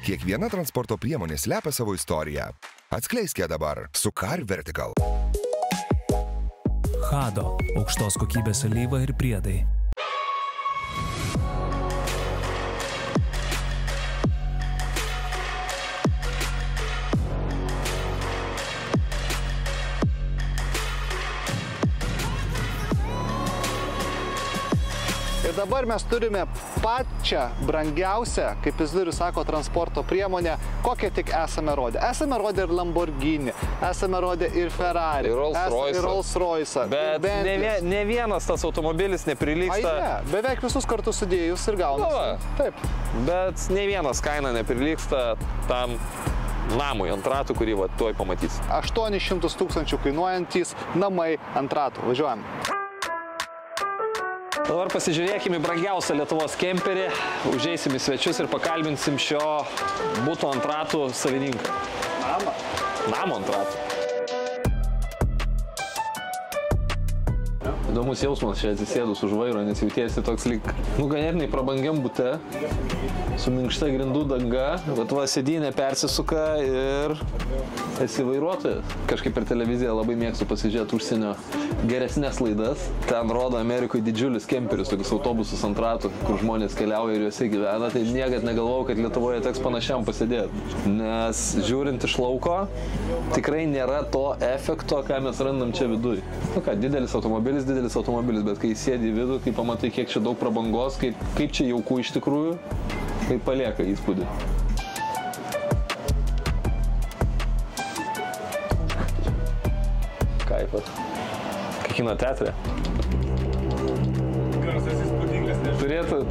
Kiekviena transporto priemonė slepia savo istoriją. Atskleisk ją dabar su Car Vertical. Hado – aukštos kokybės alyva ir priedai. Ir dabar mes turime pačią brangiausią, kaip Izidorius sako, transporto priemonę, kokią tik esame rodę. Esame rodę ir Lamborghini, esame rodę ir Ferrari, ir Rolls-Royce. Bet ne vienas tas automobilis neprilygsta. Ai, ne, beveik visus kartus sudėjus ir gaunasi. Taip. Bet ne vienas kaina neprilygsta tam namui ant ratų, kurį va tuoj pamatys. 800 000 kainuojantys namai ant ratų. Važiuojam. Dabar pasižiūrėkime į brangiausią Lietuvos kemperį, užeisim į svečius ir pakalbinsim šio buto ant ratų savininką. Namo ant ratų. Įdomus jausmas čia atsisėdus už vairo, nes jautiesi toks lyg, ganėtinai prabangiam bute, su minkšta grindų danga, bet va sėdynė persisuka ir esi vairuotojas. Kažkaip per televiziją labai mėgstu pasižiūrėti užsienio geresnės laidas. Ten rodo Amerikoje didžiulis kemperis, tokius autobusus ant ratų, kur žmonės keliauja ir juose gyvena, tai niekad negalvojau, kad Lietuvoje teks panašiam pasėdėti. Nes žiūrint iš lauko, tikrai nėra to efekto, ką mes randam čia viduj. Didelis automobilis, bet kai sėdi į vidų, kai pamatai, kiek čia daug prabangos, kaip čia jauku iš tikrųjų, tai palieka įspūdį. Kaifas. Kaip kino teatre. Garsas įspūdingas.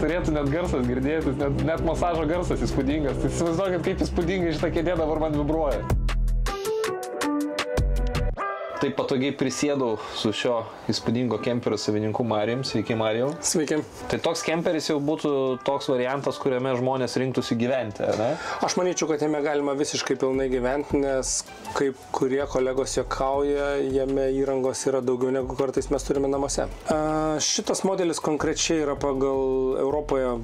Turėtų net garsas girdėtis, net masažo garsas įspūdingas. Tai įsivaizduokit, kaip įspūdingai šitą kėdę dabar man vibruoja. Taip patogiai prisėdau su šio įspūdingo kemperio savininku Marijum. Sveiki, Marijau. Sveiki. Tai toks kemperis jau būtų toks variantas, kuriame žmonės rinktųsi gyventi, ne? Aš manyčiau, kad jame galima visiškai pilnai gyventi, nes kaip kurie kolegos juokauja, jame įrangos yra daugiau negu kartais mes turime namuose. Šitas modelis konkrečiai yra pagal Europoje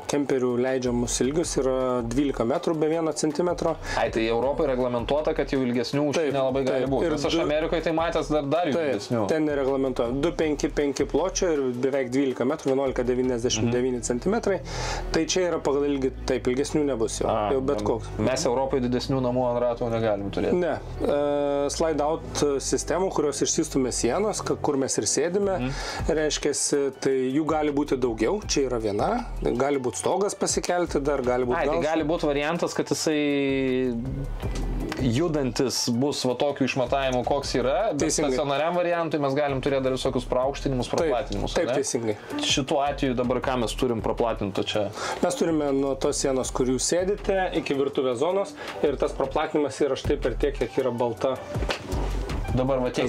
kemperių leidžiamus ilgius, yra 12 metrų be 1 centimetro. Ai, tai Europoje reglamentuota, kad jau ilgesnių už nelabai gali būti. Nes aš Amerikoje tai matęs dar ilgesnių. Ten nereglamentuoja. 2,55 pločio ir beveik 12 metrų, 11,99 centimetrai. Tai čia yra pagal ilgį, taip, ilgesnių nebus jau bet koks. Mes Europoje didesnių namų ant ratų negalim turėti. Ne. Slide out sistemų, kurios išsistumė sienos, kur mes ir sėdime, reiškiasi, tai jų gali būti daugiau. Čia yra viena. Gali būti stogas pasikelti dar, gali būti tai gali būti variantas, kad jisai judantis bus va tokių išmatavimų, koks yra, bet stacionariam variantui mes galim turėti dar visokius praaukštinimus, praplatinimus. Taip, teisingai. Šituo atveju dabar ką mes turim praplatinto čia? Mes turime nuo tos sienos, kur jūs sėdite, iki virtuvės zonos ir tas praplatinimas yra štai per tiek, kiek yra balta. Dabar va tiek,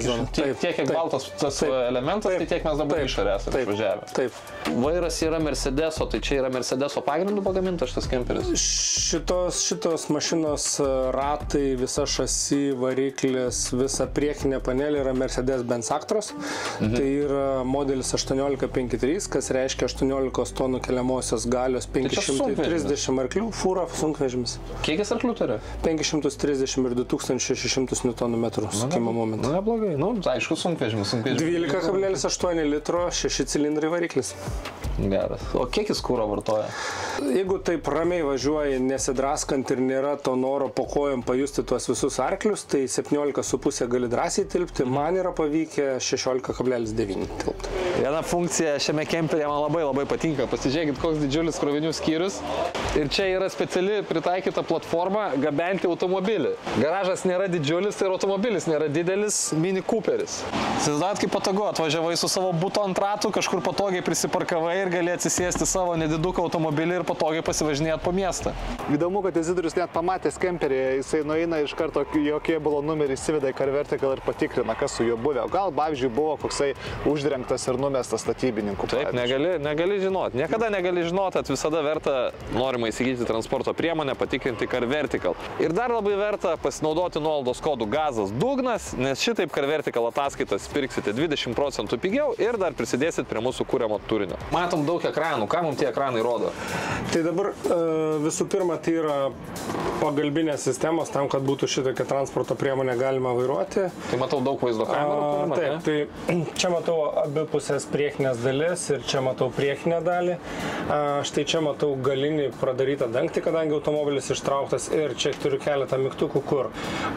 kiek baltas tas elementas, tai tiek mes dabar išorę esame išvažiavę. Taip. Vairas yra Mercedeso, tai čia yra Mercedeso pagrindų pagamintas šitas kemperis? Šitos mašinos ratai, visa šasi, variklis, visa priekinė panelė yra Mercedes-Benz Actros. Tai yra modelis 1853, kas reiškia 18 tonų keliamosios galios, 530 arklių, fūra, sunkvežimis. Kiek jis arklių turi? 530 ir 2600 Nm sukimo momentu. Nu, neblogai. Nu, aišku, sunkvežimis. 12,8 litro, 6 cilindrai variklis. Geras. O kiek jis kuro vartoja? Jeigu taip ramiai važiuoji, nesidraskant ir nėra to noro po kojom pajusti tuos visus arklius, tai 17,5 gali drąsiai tilpti. Man yra pavykę 16,9 tilpti. Viena funkcija šiame kemperyje man labai patinka. Pasižiūrėkit, koks didžiulis krovinių skyrius. Ir čia yra speciali pritaikyta platforma gabenti automobilį. Garažas nėra didžiulis, tai ir automobilis nėra didelis, Mini Cooperis. Įsivaizduojat, kaip patogu, atvažiavai su savo buto ant ratų, kažkur patogiai prisiparkavai ir gali atsisėsti savo nediduką automobilį ir patogiai pasivažinėti po miestą. Įdomu, kad Izidorius net pamatęs kemperį, jisai nueina iš karto jo kėbulo numerį, įsiveda į Car Vertical ir patikrina, kas su juo buvę. Gal, pavyzdžiui, buvo koksai uždrengtas ir numestas statybininkų. Taip, negali žinoti. Niekada negali žinoti, kad visada verta norima įsigyti transporto priemonę, patikrinti Car Vertical. Ir dar labai verta pasinaudoti nuolaidos kodu GAZAS dugnas, nes šitaip Car Vertical ataskaitas pirksite 20% pigiau ir dar prisidėsit prie mūsų kūriamo turinio. Matot, matom daug ekranų. Ką mums tie ekranai rodo? Tai dabar visų pirma, tai yra pagalbinės sistemos tam, kad būtų šitokia transporto priemonė galima vairuoti. Tai matau daug vaizdo kamerų. Taip, tai čia matau abipusės priekinės dalis ir čia matau priekinę dalį. Štai čia matau galinį pradarytą dangtį, kadangi automobilis ištrauktas, ir čia turiu keletą mygtukų, kur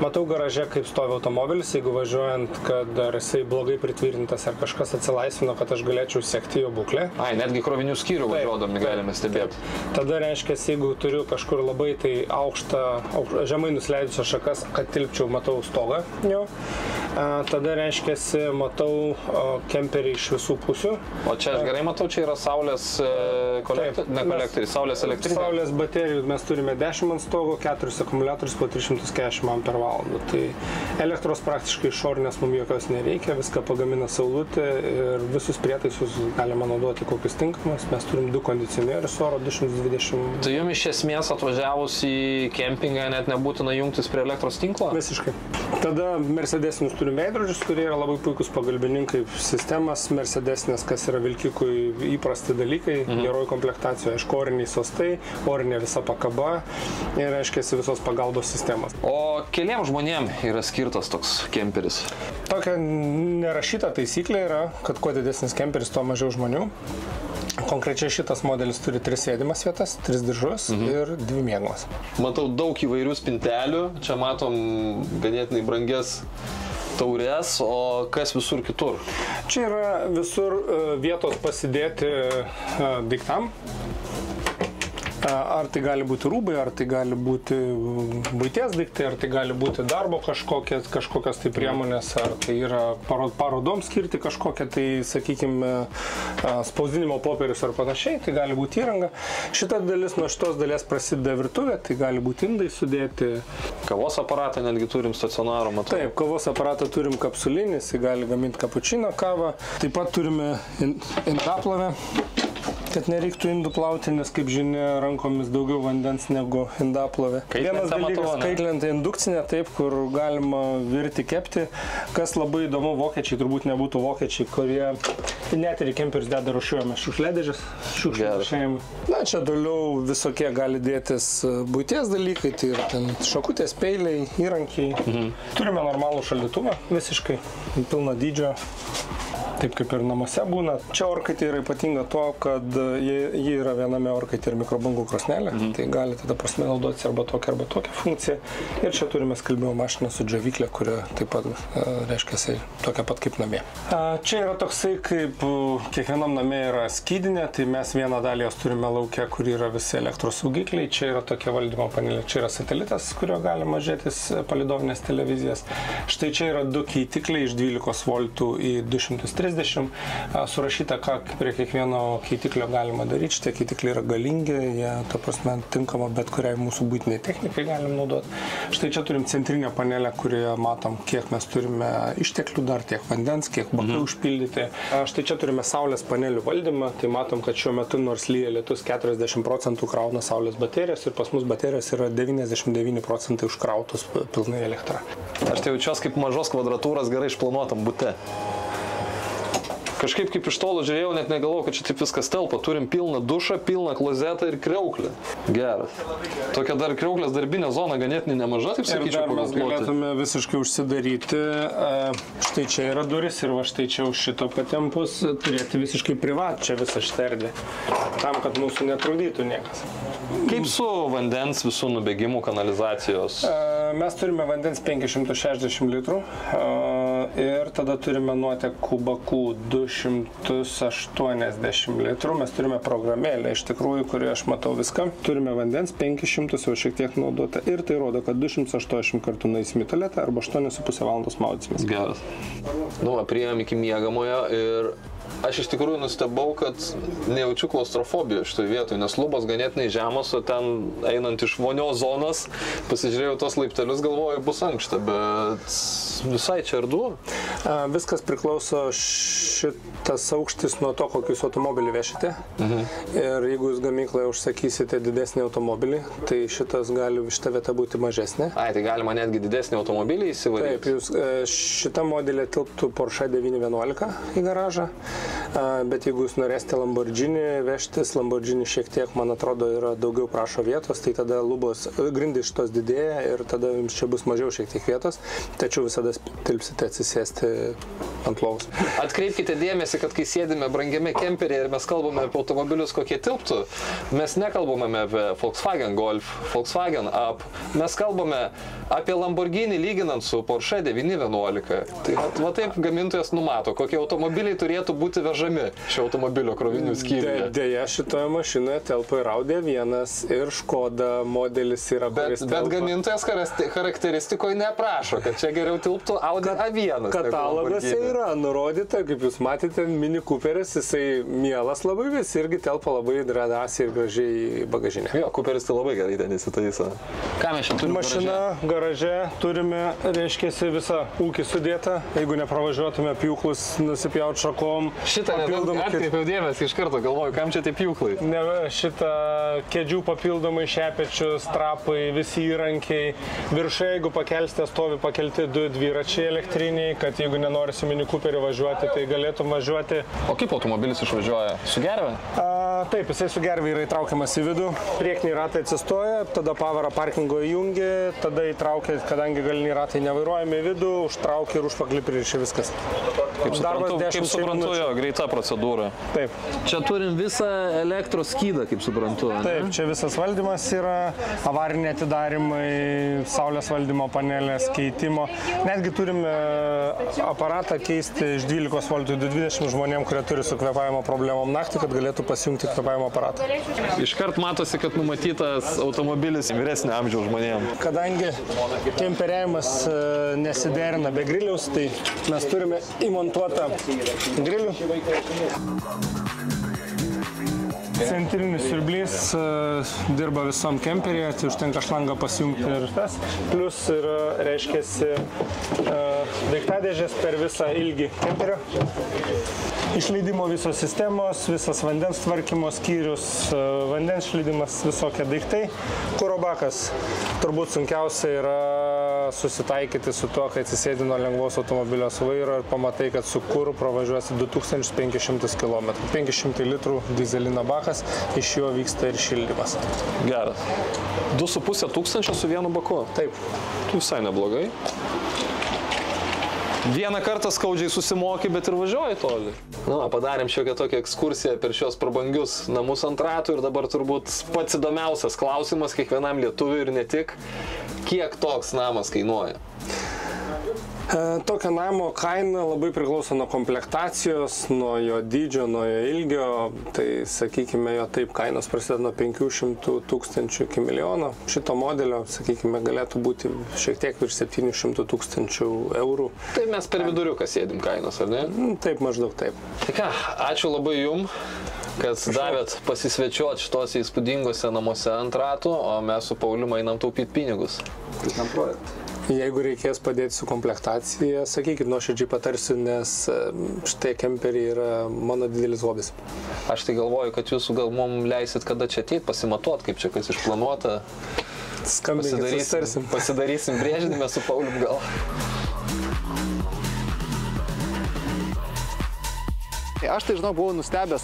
matau garaže, kaip stovi automobilis, jeigu važiuojant, kad ar jisai blogai pritvirtintas ar kažkas atsilaisvino, kad aš galėčiau sekti jo būklę. Netgi krovinių skyrių važiuodami galime stebėti. Tada reiškia, jeigu turiu kažkur labai tai aukštą, žemai nusileidusią šakas, kad tilpčiau, matau stogą jo. Tada reiškia, matau kemperį iš visų pusių. O čia aš gerai matau, čia yra saulės kolektoriai, saulės elektrinė. Saulės baterijų mes turime 10 ant stogo, 4 akumuliatorius po 340 Ah. Tai elektros praktiškai išorinės mums jokios nereikia, viską pagamina saulutė ir visus prietaisus galima naudoti kokius tinkamus. Mes turim 2 kondicionierius oro 220. Tai jums iš esmės atvažiavus į kempingą net nebūtina jungtis prie elektros tinklo? Visiškai. Tada Mercedesinius turim veidrodžius, kurie yra labai puikus pagalbininkai. Sistemas Mercedesinės, kas yra vilkikui įprasti dalykai, geroji komplektacija, aišku, oriniai sostai, orinė visa pakaba ir, aiškiai, visos pagalbos sistemas. O keliems žmonėms yra skirtas toks kemperis? Tokia nerašyta taisyklė yra, kad kuo didesnis kemperis, tuo mažiau žmonių. Konkrečiai šitas modelis turi 3 sėdimas vietas, 3 diržus ir 2 miegamas. Matau daug įvairių spintelių, čia matom ganėtinai brangias taurės, o kas visur kitur? Čia yra visur vietos pasidėti daiktam. Ar tai gali būti rūbai, ar tai gali būti buities daiktai, ar tai gali būti darbo kažkokios tai priemonės, ar tai yra parodom skirti kažkokią tai, sakykime, spausdinimo popierius ar panašiai, tai gali būti įranga. Šita dalis, nuo šitos dalies prasideda virtuvė, tai gali būti indai sudėti. Kavos aparatą netgi turim stacionarų, matau. Taip, kavos aparatą turim kapsulinį, jis gali gaminti kapučino kavą. Taip pat turime indaplovę, kad nereiktų indų plauti, nes, kaip žinia, rankomis daugiau vandens negu indaplovė. Vienas dalykas, kaitlenta indukcinė, taip, kur galima virti, kepti. Kas labai įdomu, vokiečiai turbūt nebūtų vokiečiai, kurie net ir į kemperius deda rūšiuojame šiukšliadėžes, šiukšliadėžėjimui. Na, čia toliau visokie gali dėtis buities dalykai, tai yra ten šakutės, peiliai, įrankiai. Turime normalų šaldytuvą, visiškai pilno dydžio. Taip kaip ir namuose būna. Čia orkaitė yra ypatinga tuo, kad ji yra viename orkaitė ir mikrobangų krosnelė. Tai gali tada prasme naudotis arba tokią funkciją. Ir čia turime skalbimo mašiną su džiovyklė, kuri taip pat reiškia tokia pat kaip namie. Čia yra toksai, kaip kiekvienam namie yra skydinė, tai mes vieną dalį jos turime lauke, kur yra visi elektros saugikliai. Čia yra tokia valdymo panelė. Čia yra satelitas, kurio galima žiūrėtis palidovinės televizijas. Štai čia yra 2 keitikliai iš 12 voltų į 230. Surašyta, ką prie kiekvieno keitiklio galima daryti. Šitie keitikliai yra galingi, jie, ta prasme, tinkama bet kuriai mūsų buitiniai technikai galim naudoti. Štai čia turim centrinę panelę, kurioje matom, kiek mes turime išteklių dar, tiek vandens, kiek bakai užpildyti. Štai čia turime saulės panelių valdymą, tai matom, kad šiuo metu nors lyja lietus 40% krauna saulės baterijos ir pas mus baterijos yra 99% užkrautos pilnai elektra. Aš tai jaučiuos kaip mažos kvadratūros gerai išplanuotam bute. Kažkaip kaip iš tolo žiūrėjau, net negalvojau, kad čia taip viskas telpa. Turim pilną dušą, pilną klozetą ir kriauklę. Geras. Tokia dar kriauklės darbinė zona ganėtinai nemaža, taip sakyčiau. Ir dar mes galėtume visiškai užsidaryti. Štai čia yra duris ir va štai čia už šito patempus turėti visiškai privačią visą šitą erdvę. Tam, kad mūsų netrukdytų niekas. Kaip su vandens visų nubėgimų kanalizacijos? Mes turime vandens 560 litrų ir tada turime nuotekų bakų 280 litrų. Mes turime programėlę, iš tikrųjų, kurioje aš matau viską. Turime vandens 500, jau šiek tiek naudota ir tai rodo, kad 280 kartų nueisim į tualetą arba 8,5 valandos maudysimės. Geras. Nu, priėjom iki miegamojo ir aš iš tikrųjų nustebau, kad nejaučiu klaustrofobijos šitoje vietoje, nes lubos ganėtinai žemos, o ten einant iš vonios zonos, pasižiūrėjau tos laiptelius, galvoju, bus ankšta, bet visai čia ardu. Viskas priklauso šitas aukštis nuo to, kokius automobilį vešite. Ir jeigu jūs gamykloje užsakysite didesnį automobilį, tai šitas gali šita vieta būti mažesnė. Tai galima netgi didesnį automobilį įsivaryti? Taip, šitą modelį tilptų Porsche 911 į garažą. Bet jeigu jūs norėsite Lamborghini vežtis, Lamborghini šiek tiek, man atrodo, yra daugiau prašo vietos, tai tada lubos grindai šitos didėja ir tada jums čia bus mažiau šiek tiek vietos, tačiau visada tilpsite atsisėsti ant lovos. Atkreipkite dėmesį, kad kai sėdime brangiame kemperyje ir mes kalbame apie automobilius, kokie tilptų, mes nekalbame apie Volkswagen Golf, Volkswagen Up, mes kalbame apie Lamborghini lyginant su Porsche 911. Tai va taip gamintojas numato, kokie automobiliai turėtų būti vežami šio automobilio krovinių skyriuje. Deja, šitoje mašinoje telpa ir Audi A1 ir Škoda modelis yra. Bet gamintojas charakteristikoje neprašo, kad čia geriau tilptų Audi A1. Kataloguose yra nurodyta, kaip jūs matėte, Mini Cooperis, jisai mielas labai vis, irgi telpa labai drąsiai ir gražiai į bagažinę. Jo, Cooperis tai labai gerai ten įsitaiso. Ką mes čia turime? Mašina garaže turime, reiškiasi, visą ūkį sudėtą, jeigu nepravažiuotume pjūklus, nusipjaut šakom. Šitą atkreipiau dėmesį iš karto, galvoju, kam čia tie pjūklai? Ne, šitą kėdžių papildomai šepečius, trapai, visi įrankiai. Viršai, jeigu pakelsite, stovi pakelti 2 dviračiai elektriniai, kad jeigu nenori su Mini Cooperiu važiuoti, tai galėtum važiuoti. O kaip automobilis išvažiuoja? Su gerve? Taip, jisai su gerve yra įtraukiamas į vidų, priekiniai ratai atsistoja, tada pavarą parkingo įjungi, tada įtraukia, kadangi galiniai ratai nevairuojami į vidų, užtraukia ir užpaklį pririšia viskas. Kaip suprantu, jo, greita procedūra. Taip. Čia turim visą elektros skydą, kaip suprantu. Taip, čia visas valdymas yra, avariniai atidarimai, saulės valdymo panelės, keitimo. Netgi turime aparatą keisti iš 12 voltų į 220 žmonėm, kurie turi su kvėpavimo problemom naktį, kad galėtų pasijungti kvėpavimo aparatą. Iškart matosi, kad numatytas automobilis vyresnio amžiaus žmonėm. Kadangi kemperiavimas nesiderina be griliaus, tai mes turime įmontuotą grilių. Centrinis siurblys dirba visom kemperyje, tai užtenka šlangą pasijungti ir tas. Plus yra, reiškiasi, daiktadėžės per visą ilgį kemperio. Išleidimo visos sistemos, visas vandens tvarkymo skyrius, vandens išleidimas, visokie daiktai. Kuro bakas. Turbūt sunkiausia yra susitaikyti su tuo, kai atsisėdi nuo lengvos automobilio vairo ir pamatai, kad su kuru pravažiuosi 2500 km. 500 litrų dyzelino bakas, iš jo vyksta ir šildymas. Geras. 2500 su vienu baku? Taip. Visai neblogai. Vieną kartą skaudžiai susimoki, bet ir važiuoji toli. Na, padarėm šiokią tokią ekskursiją per šios prabangius namus ant ratų ir dabar turbūt pats įdomiausias klausimas kiekvienam lietuviui ir ne tik, kiek toks namas kainuoja? Tokio namo kaina labai priklauso nuo komplektacijos, nuo jo dydžio, nuo jo ilgio. Tai, sakykime, jo taip kainos prasideda nuo 500 000 iki milijono. Šito modelio, sakykime, galėtų būti šiek tiek virš 700 000 eurų. Tai mes per viduriuką sėdim kainos, ar ne? Taip, maždaug taip. Tai ką, ačiū labai jum, kad davėt pasisvečiuoti šitose įspūdingose namuose ant ratų, o mes su Paulium einam taupyti pinigus. Kokiam projektui? Jeigu reikės padėti su komplektacija, sakykit, nuoširdžiai patarsiu, nes šitie kemperiai yra mano didelis hobis. Aš tai galvoju, kad jūs gal mums leisit kada čia ateit, pasimatuot, kaip čia kas išplanuota. Pasidarysim brėžinimą su Paulium gal. Aš tai, žinau, buvau nustebęs,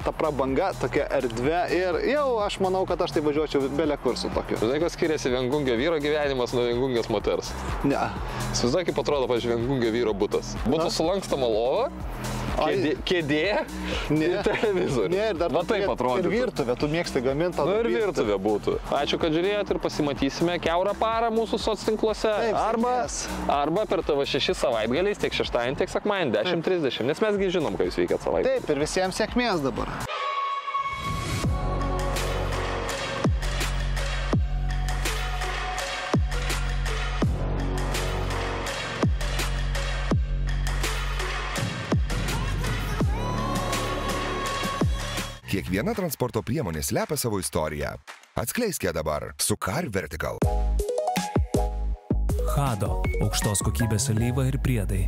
ta prabanga, tokia erdvė ir jau aš manau, kad aš tai važiuočiau belė kur su tokiu. Žinai, kas skiriasi viengungio vyro gyvenimas nuo viengungės moters? Ne. Įsivaizduok, kaip atrodo, pavyzdžiui, viengungio vyro butas. Būtų sulankstama lova, kėdė ir televizorius. Ne, ir dar va taip atrodytų. Ir virtuvė, tu mėgsti gaminti. Nu ir virtuvė būtų. Ačiū, kad žiūrėjot ir pasimatysime kiaurą parą mūsų soctinkluose. Arba per TV6 savaitgaliais, tiek šeštadienį, tiek sekmadienį 10:30, nes mesgi žinom, ką jūs veikiat savaitgalį. Taip, ir visiems sėkmės dabar. Kiekviena transporto priemonė slepia savo istoriją. Atskleiskite dabar su Car Vertical. Hado. Aukštos kokybės alyva ir priedai.